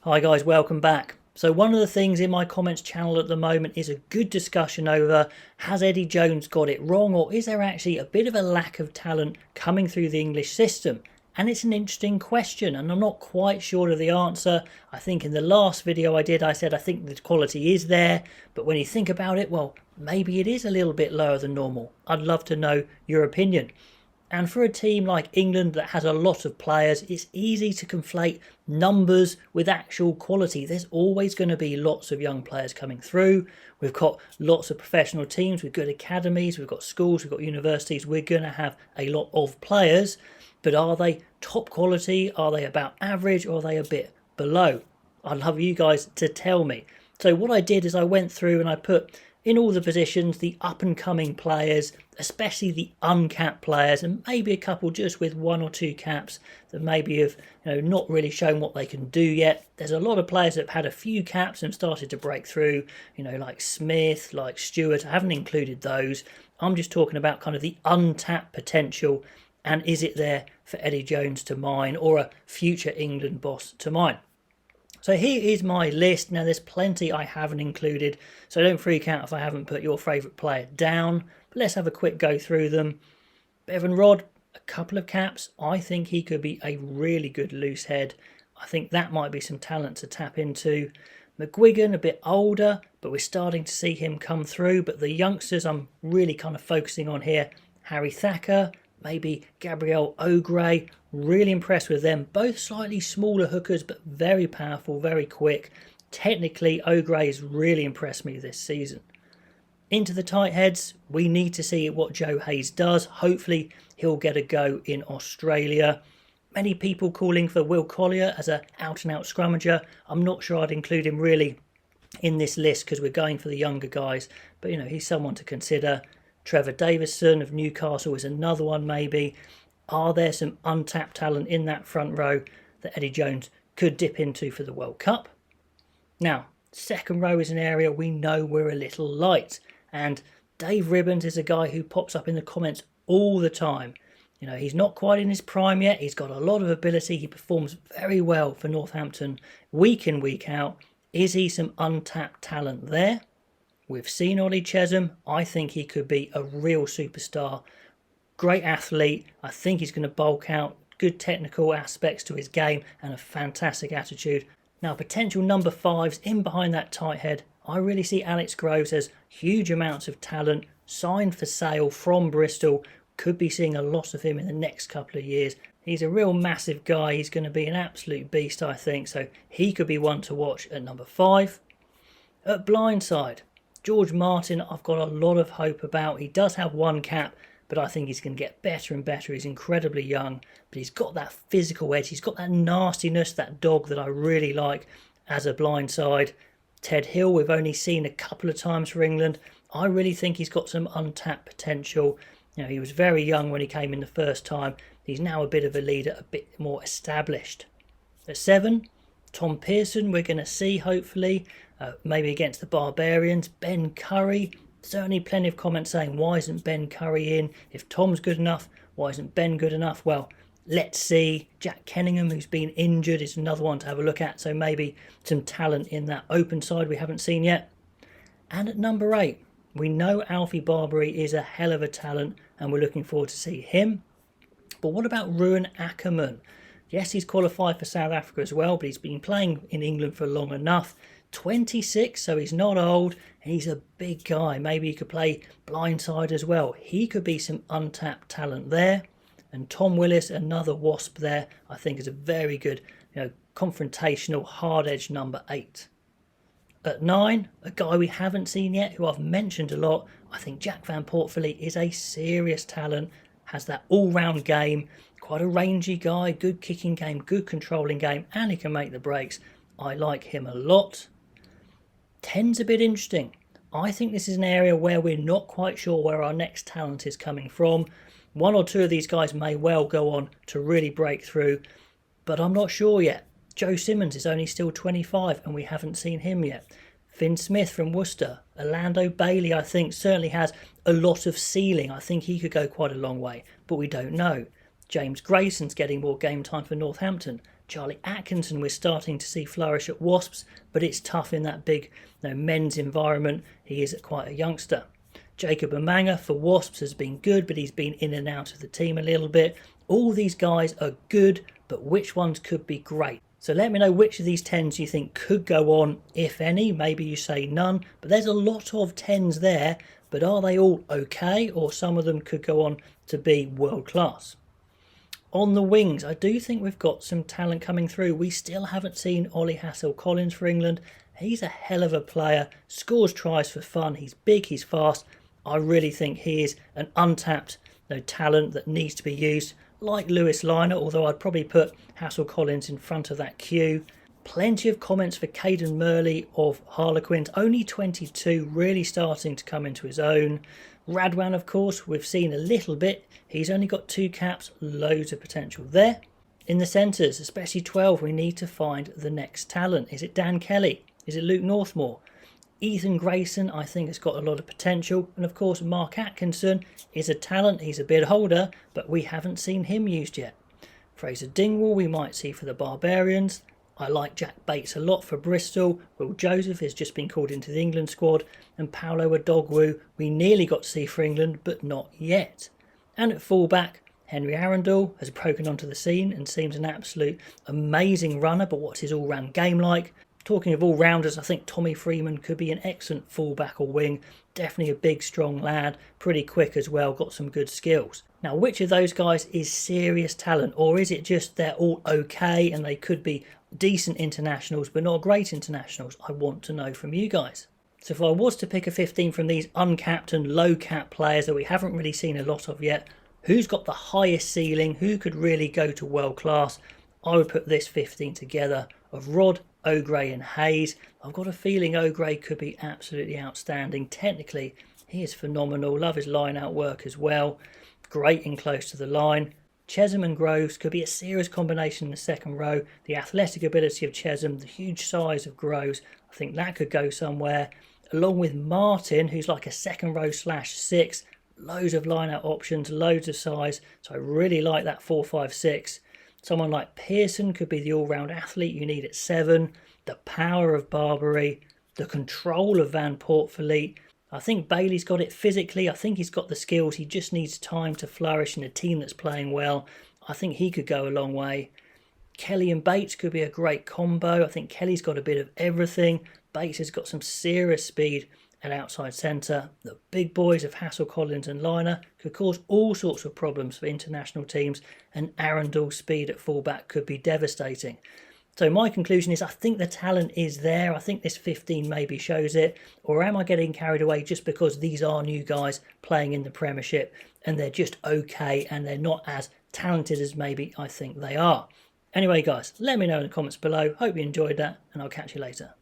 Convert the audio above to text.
Hi guys, welcome back. So one of the things in my comments channel at the moment is a good discussion over, has Eddie Jones got it wrong, or is there actually a bit of a lack of talent coming through the English system? And it's an interesting question and I'm not quite sure of the answer. I think in the last video I said I think the quality is there, but when you think about it, well, maybe it is a little bit lower than normal. I'd love to know your opinion. And for a team like England that has a lot of players, it's easy to conflate numbers with actual quality. There's always going to be lots of young players coming through. We've got lots of professional teams with good academies. We've got schools, we've got universities. We're going to have a lot of players. But are they top quality? Are they about average? Or are they a bit below? I'd love you guys to tell me. So what I did is I went through and I put in all the positions the up-and-coming players, especially the uncapped players, and maybe a couple just with 1 or 2 caps that maybe have not really shown what they can do yet. There's a lot of players that have had a few caps and started to break through, like Smith, like Stewart. I haven't included those. I'm just talking about kind of the untapped potential, and is it there for Eddie Jones to mine or a future England boss to mine? So here is my list. Now there's plenty I haven't included, so don't freak out if I haven't put your favourite player down. But let's have a quick go through them. Bevan Rodd, a couple of caps. I think he could be a really good loose head. I think that might be some talent to tap into. McGuigan, a bit older, but we're starting to see him come through. But the youngsters I'm really kind of focusing on here. Harry Thacker, maybe Gabriel O'Gray. Really impressed with them. Both slightly smaller hookers, but very powerful, very quick. Technically, O'Gray has really impressed me this season. Into the tight heads, we need to see what Joe Hayes does. Hopefully, he'll get a go in Australia. Many people calling for Will Collier as an out-and-out scrummager. I'm not sure I'd include him really in this list because we're going for the younger guys. But, he's someone to consider. Trevor Davison of Newcastle is another one maybe. Are there some untapped talent in that front row that Eddie Jones could dip into for the World Cup? Now, second row is an area we know we're a little light. And Dave Ribbons is a guy who pops up in the comments all the time. He's not quite in his prime yet. He's got a lot of ability. He performs very well for Northampton week in, week out. Is he some untapped talent there? We've seen Ollie Chesham. I think he could be a real superstar. Great athlete. I think he's going to bulk out. Good technical aspects to his game and a fantastic attitude. Now, potential number 5s in behind that tight head. I really see Alex Groves as huge amounts of talent. Signed for sale from Bristol. Could be seeing a lot of him in the next couple of years. He's a real massive guy. He's going to be an absolute beast, I think. So he could be one to watch at number 5. At blindside, George Martin, I've got a lot of hope about. He does have 1 cap, but I think he's going to get better and better. He's incredibly young, but he's got that physical edge. He's got that nastiness, that dog that I really like as a blindside. Ted Hill, we've only seen a couple of times for England. I really think he's got some untapped potential. He was very young when he came in the first time. He's now a bit of a leader, a bit more established. At 7, Tom Pearson, we're going to see hopefully, maybe against the Barbarians. Ben Curry. Certainly plenty of comments saying, why isn't Ben Curry in? If Tom's good enough, why isn't Ben good enough? Well, let's see. Jack Kenningham, who's been injured, is another one to have a look at. So maybe some talent in that open side we haven't seen yet. And at number 8, we know Alfie Barbary is a hell of a talent and we're looking forward to see him. But what about Ruan Ackerman? Yes, he's qualified for South Africa as well, but he's been playing in England for long enough. 26, so he's not old. He's a big guy. Maybe he could play blindside as well. He could be some untapped talent there. And Tom Willis, another wasp there, I think is a very good, confrontational, hard-edged number 8. At 9, a guy we haven't seen yet, who I've mentioned a lot. I think Jack Van Portfilly is a serious talent, has that all-round game, quite a rangy guy, good kicking game, good controlling game, and he can make the breaks. I like him a lot. 10's a bit interesting. I think this is an area where we're not quite sure where our next talent is coming from. 1 or 2 of these guys may well go on to really break through, but I'm not sure yet. Joe Simmons is only still 25 and we haven't seen him yet. Finn Smith from Worcester. Orlando Bailey, I think, certainly has a lot of ceiling. I think he could go quite a long way, but we don't know. James Grayson's getting more game time for Northampton. Charlie Atkinson we're starting to see flourish at Wasps, but it's tough in that big men's environment. He is quite a youngster. Jacob Amanga for Wasps has been good, but he's been in and out of the team a little bit. All these guys are good, but which ones could be great? So let me know which of these 10s you think could go on, if any. Maybe you say none, but there's a lot of 10s there, but are they all okay, or some of them could go on to be world class? On the wings, I do think we've got some talent coming through. We still haven't seen Ollie Hassel-Collins for England. He's a hell of a player, scores tries for fun, he's big, he's fast. I really think he is an untapped talent that needs to be used, like Lewis Liner, although I'd probably put Hassel-Collins in front of that queue. Plenty of comments for Caden Murley of Harlequins, only 22, really starting to come into his own. Radwan, of course, we've seen a little bit. He's only got 2 caps, loads of potential there. In the centres, especially 12, we need to find the next talent. Is it Dan Kelly? Is it Luke Northmore? Ethan Grayson, I think, has got a lot of potential. And of course, Mark Atkinson is a talent. He's a bit older, but we haven't seen him used yet. Fraser Dingwall we might see for the Barbarians. I like Jack Bates a lot for Bristol. Will Joseph has just been called into the England squad. And Paolo Adogwu we nearly got to see for England, but not yet. And at fullback, Henry Arundel has broken onto the scene and seems an absolute amazing runner, but what's his all-round game like? Talking of all-rounders, I think Tommy Freeman could be an excellent fullback or wing. Definitely a big, strong lad. Pretty quick as well, got some good skills. Now, which of those guys is serious talent? Or is it just they're all okay and they could be decent internationals but not great internationals? I want to know from you guys. So if I was to pick a 15 from these uncapped and low-cap players that we haven't really seen a lot of yet, who's got the highest ceiling? Who could really go to world class? I would put this 15 together of Rod, O'Gray and Hayes. I've got a feeling O'Gray could be absolutely outstanding. Technically, he is phenomenal. Love his line-out work as well. Great in close to the line. Chesham and Groves could be a serious combination in the second row. The athletic ability of Chesham, the huge size of Groves, I think that could go somewhere. Along with Martin, who's like a second row /6. Loads of line-out options, loads of size. So I really like that 4-5-6. Someone like Pearson could be the all-round athlete you need at 7. The power of Barbary. The control of Van Poortvliet. I think Bailey's got it physically. I think he's got the skills. He just needs time to flourish in a team that's playing well. I think he could go a long way. Kelly and Bates could be a great combo. I think Kelly's got a bit of everything. Bates has got some serious speed at outside centre. The big boys of Hassel-Collins and Liner could cause all sorts of problems for international teams, and Arundel's speed at fullback could be devastating. So my conclusion is I think the talent is there. I think this 15 maybe shows it. Or am I getting carried away just because these are new guys playing in the Premiership and they're just okay and they're not as talented as maybe I think they are? Anyway, guys, let me know in the comments below. Hope you enjoyed that, and I'll catch you later.